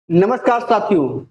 नमस्कार साथियों,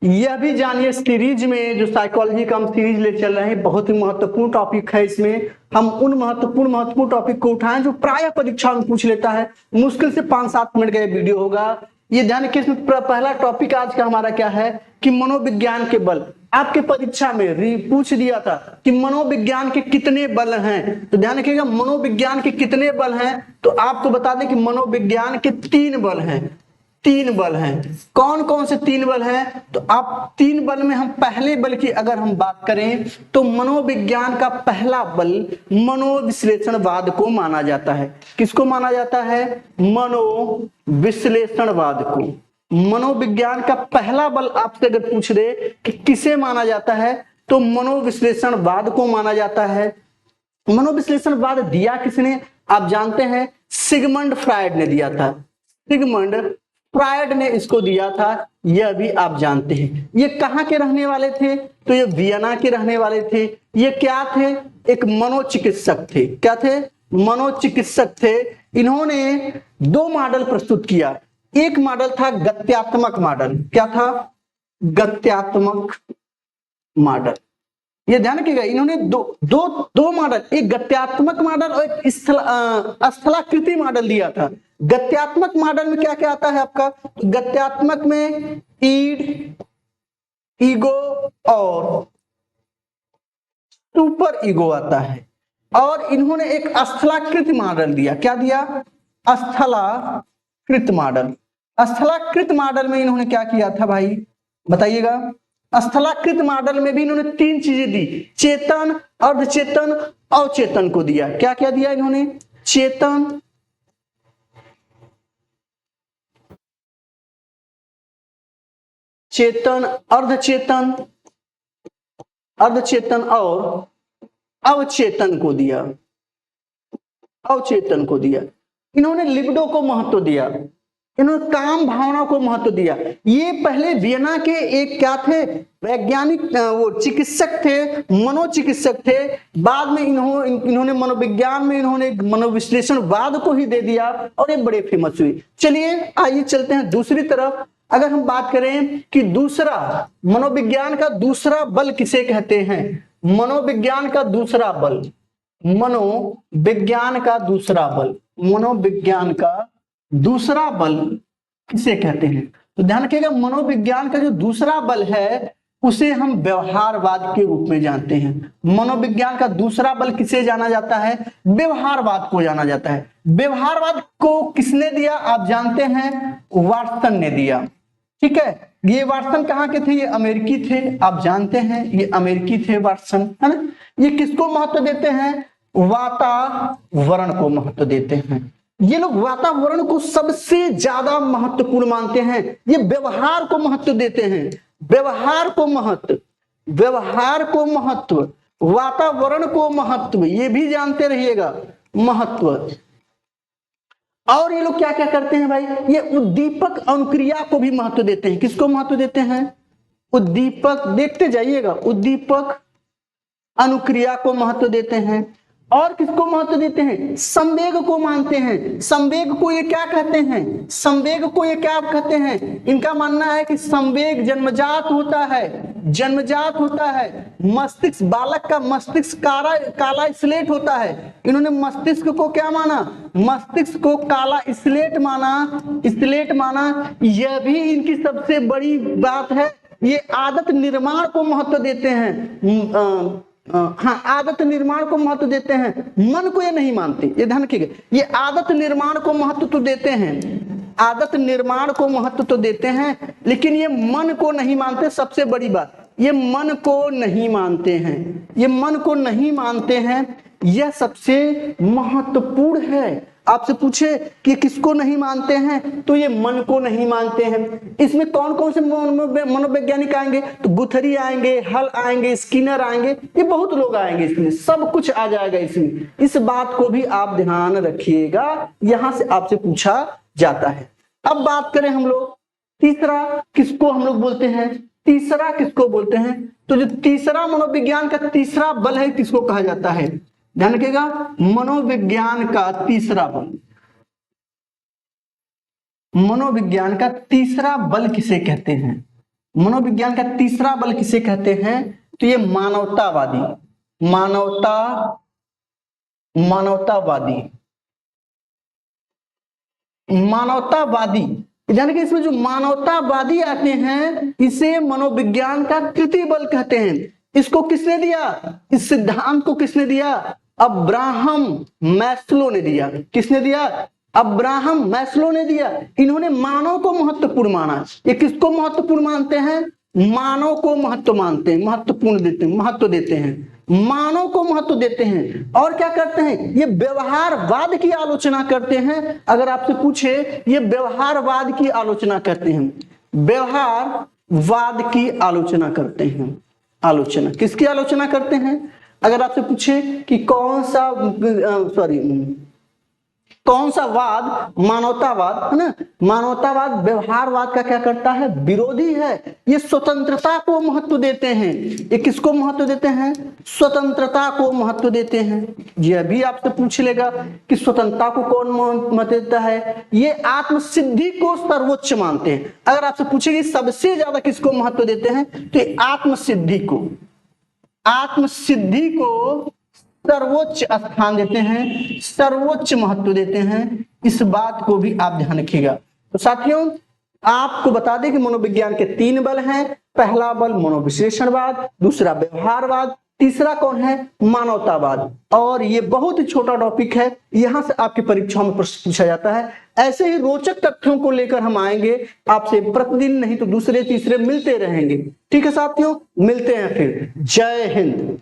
यह भी जानिए सीरीज में जो साइकोलॉजी का हम सीरीज ले चल रहे हैं, बहुत ही महत्वपूर्ण टॉपिक है। इसमें हम उन महत्वपूर्ण टॉपिक को उठाएं जो प्राय परीक्षा में पूछ लेता है। मुश्किल से 5-7 मिनट का ये वीडियो होगा। ये ध्यान रखिए, इसमें पहला टॉपिक आज का हमारा क्या है कि मनोविज्ञान के बल। आपके परीक्षा में पूछ दिया था कि मनोविज्ञान के कितने बल हैं, तो ध्यान रखिएगा मनोविज्ञान के कितने बल हैं। तो आपको बता दें कि मनोविज्ञान के 3 बल हैं। 3 बल हैं। कौन कौन से 3 बल हैं? तो आप 3 बल में हम पहले बल की अगर हम बात करें तो मनोविज्ञान का पहला बल मनोविश्लेषणवाद को माना जाता है। किसको माना जाता है? मनोविश्लेषणवाद को। मनोविज्ञान का पहला बल आपसे अगर पूछ दे कि किसे माना जाता है, तो मनोविश्लेषणवाद को माना जाता है। मनोविश्लेषणवाद दिया किसने? आप जानते हैं सिगमंड फ्रायड ने दिया था। सिगमंड फ्रायड ने इसको दिया था, यह भी आप जानते हैं। ये कहां के रहने वाले थे? तो ये वियना के रहने वाले थे। ये क्या थे? एक मनोचिकित्सक थे। क्या थे? मनोचिकित्सक थे। इन्होंने 2 मॉडल प्रस्तुत किया। एक मॉडल था गत्यात्मक मॉडल। क्या था? गत्यात्मक मॉडल। ये ध्यान रखिएगा, इन्होंने दो मॉडल, एक गत्यात्मक मॉडल और एक स्थलाकृति मॉडल दिया था। गत्यात्मक मॉडल में क्या क्या आता है आपका? गत्यात्मक में ईड, ईगो और सुपर ईगो आता है। और इन्होंने एक स्थलाकृत मॉडल दिया। क्या दिया? स्थलाकृत मॉडल। स्थलाकृत मॉडल में इन्होंने क्या किया था भाई, बताइएगा। स्थलाकृत मॉडल में भी इन्होंने 3 चीजें दी, चेतन, अर्धचेतन, अवचेतन को दिया। क्या क्या दिया इन्होंने? चेतन, चेतन, अर्धचेतन, अर्धचेतन और अवचेतन को दिया। अवचेतन को दिया। इन्होंने लिबिडो को महत्व दिया। इन्होंने काम भावना को महत्व दिया। ये पहले वियना के एक क्या थे? वैज्ञानिक, वो चिकित्सक थे, मनोचिकित्सक थे। बाद में इन्होंने मनोविज्ञान में इन्होंने मनोविश्लेषणवाद को ही दे दिया और ये बड़े फेमस हुए। चलिए आइए चलते हैं दूसरी तरफ। अगर हम बात करें कि दूसरा मनोविज्ञान का दूसरा बल किसे कहते हैं? मनोविज्ञान का दूसरा बल, मनोविज्ञान का दूसरा बल, मनोविज्ञान का दूसरा बल किसे कहते हैं? तो ध्यान रखिएगा, मनोविज्ञान का जो दूसरा बल है उसे हम व्यवहारवाद के रूप में जानते हैं। मनोविज्ञान का दूसरा बल किसे जाना जाता है? व्यवहारवाद को जाना जाता है। व्यवहारवाद को किसने दिया? आप जानते हैं वाटसन ने दिया। ठीक है, ये वाटसन कहाँ के थे? ये अमेरिकी थे। आप जानते हैं ये अमेरिकी थे वाटसन, है ना। ये किसको महत्व देते हैं? वातावरण को महत्व देते हैं। ये लोग वातावरण को सबसे ज्यादा महत्वपूर्ण मानते हैं। ये व्यवहार को महत्व देते हैं। व्यवहार को महत्व, व्यवहार को महत्व, वातावरण को महत्व, ये भी जानते रहिएगा, महत्व। और ये लोग क्या क्या करते हैं भाई? ये उद्दीपक अनुक्रिया को भी महत्व देते हैं। किसको महत्व देते हैं? उद्दीपक, देखते जाइएगा, उद्दीपक अनुक्रिया को महत्व देते हैं। और किसको महत्व देते हैं? संवेग को मानते हैं। संवेग को ये क्या कहते हैं? संवेग को ये क्या कहते हैं? इनका मानना है कि संवेग जन्मजात होता है, जन्मजात होता है। मस्तिष्क, बालक का मस्तिष्क काला स्लेट होता है। इन्होंने मस्तिष्क को क्या माना? मस्तिष्क को काला स्लेट माना, स्लेट माना। यह भी इनकी सबसे बड़ी बात है। ये आदत निर्माण को महत्व देते हैं। हाँ, आदत निर्माण को महत्व देते हैं। मन को ये नहीं मानते। ये ध्यान रखिएगा, ये आदत निर्माण को महत्व तो देते हैं, आदत निर्माण को महत्व तो देते हैं, लेकिन ये मन को नहीं मानते। सबसे बड़ी बात, ये मन को नहीं मानते हैं। ये मन को नहीं मानते हैं, यह सबसे महत्वपूर्ण है। आपसे पूछे कि किसको नहीं मानते हैं, तो ये मन को नहीं मानते हैं। इसमें कौन कौन से मनोवैज्ञानिक आएंगे? तो गुथरी आएंगे, हल आएंगे, स्किनर आएंगे, ये बहुत लोग आएंगे। इसमें सब कुछ आ जाएगा इसमें। इस बात को भी आप ध्यान रखिएगा, यहां से आपसे पूछा जाता है। अब बात करें हम लोग तीसरा, किसको हम लोग बोलते हैं? तीसरा किसको बोलते हैं? तो जो तीसरा मनोविज्ञान का तीसरा बल है, किसको कहा जाता है? ध्यान रखिएगा, मनोविज्ञान का तीसरा बल, मनोविज्ञान का तीसरा बल किसे कहते हैं? मनोविज्ञान का तीसरा बल किसे कहते हैं? तो ये मानवतावादी, मानवतावादी, यानी कि इसमें जो मानवतावादी आते हैं इसे मनोविज्ञान का तृतीय बल कहते हैं। इसको किसने दिया? इस सिद्धांत को किसने दिया? अब्राहम मैस्लो ने दिया। किसने दिया? अब्राहम मैस्लो ने दिया। इन्होंने मानव को महत्वपूर्ण माना। ये किसको महत्वपूर्ण मानते हैं? मानव को महत्व मानते हैं, महत्व देते हैं, मानव को महत्व देते हैं। और क्या करते हैं? ये व्यवहारवाद की आलोचना करते हैं। अगर आपसे पूछे, ये व्यवहारवाद की आलोचना करते हैं, व्यवहारवाद की आलोचना करते हैं। आलोचना किसकी आलोचना करते हैं? अगर आपसे पूछे कि कौन सा वाद मानवतावाद है ना, मानवतावाद व्यवहारवाद का क्या करता है? विरोधी है। ये स्वतंत्रता को महत्व देते हैं। ये किसको महत्व देते हैं? स्वतंत्रता को महत्व देते हैं। ये अभी आपसे पूछ लेगा कि स्वतंत्रता को कौन महत्व देता है? ये आत्मसिद्धि को सर्वोच्च मानते हैं। अगर आपसे पूछेगी सबसे ज्यादा किसको महत्व देते हैं, तो आत्मसिद्धि को सर्वोच्च स्थान देते हैं, सर्वोच्च महत्व देते हैं। इस बात को भी आप ध्यान रखिएगा। तो साथियों, आपको बता दें कि मनोविज्ञान के 3 बल हैं। पहला बल मनोविश्लेषणवाद, दूसरा व्यवहारवाद, तीसरा कौन है? मानवतावाद। और ये बहुत ही छोटा टॉपिक है, यहां से आपकी परीक्षाओं में प्रश्न पूछा जाता है। ऐसे ही रोचक तथ्यों को लेकर हम आएंगे आपसे प्रतिदिन, नहीं तो दूसरे तीसरे मिलते रहेंगे। ठीक है साथियों, मिलते हैं फिर। जय हिंद।